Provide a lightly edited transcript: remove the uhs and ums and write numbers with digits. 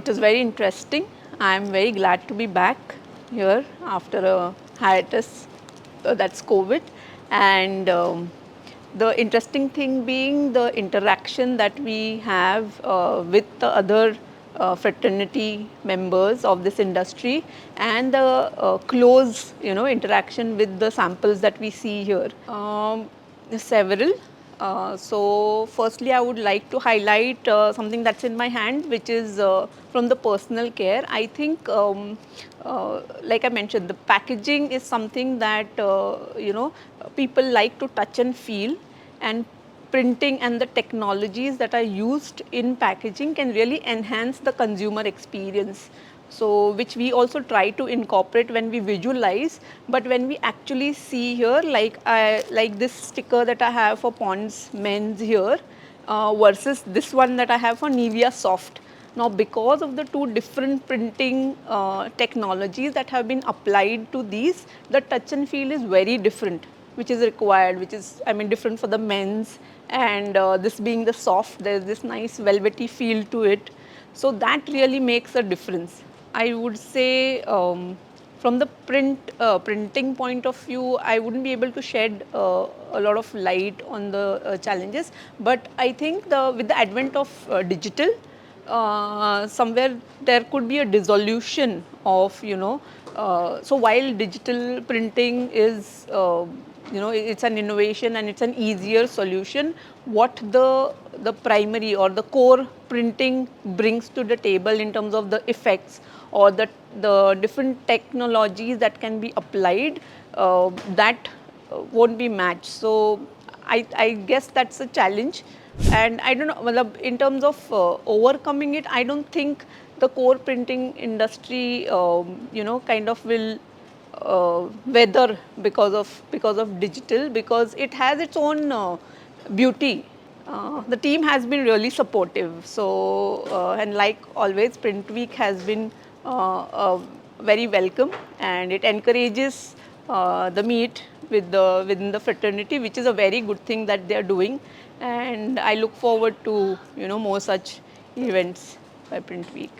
It was very interesting. I am very glad to be back here after a hiatus, that's COVID. And the interesting thing being the interaction that we have with the other fraternity members of this industry, and the close, interaction with the samples that we see here. Several. So firstly, I would like to highlight something that's in my hand, which is from the personal care. I think, like I mentioned, the packaging is something that people like to touch and feel, and printing and the technologies that are used in packaging can really enhance the consumer experience. So which we also try to incorporate when we visualize, but when we actually see here, like this sticker that I have for Pond's Men's here, versus this one that I have for Nivea Soft. Now, because of the two different printing technologies that have been applied to these, the touch and feel is very different, which is required, which is, I mean, different for the men's, and this being the soft, there's this nice velvety feel to it. So that really makes a difference. I would say, from the printing point of view, I wouldn't be able to shed a lot of light on the challenges. But I think with the advent of digital, somewhere there could be a dissolution of, so while digital printing is, it's an innovation and it's an easier solution, what the primary or the core printing brings to the table in terms of the effects or the different technologies that can be applied, that won't be matched. So I guess that's a challenge, and I don't know, in terms of overcoming it, I don't think the core printing industry, kind of will weather because of digital, because it has its own beauty. The team has been really supportive. So, and like always, Print Week has been very welcome, and it encourages the meet within the fraternity, which is a very good thing that they are doing. And I look forward to more such events by Print Week.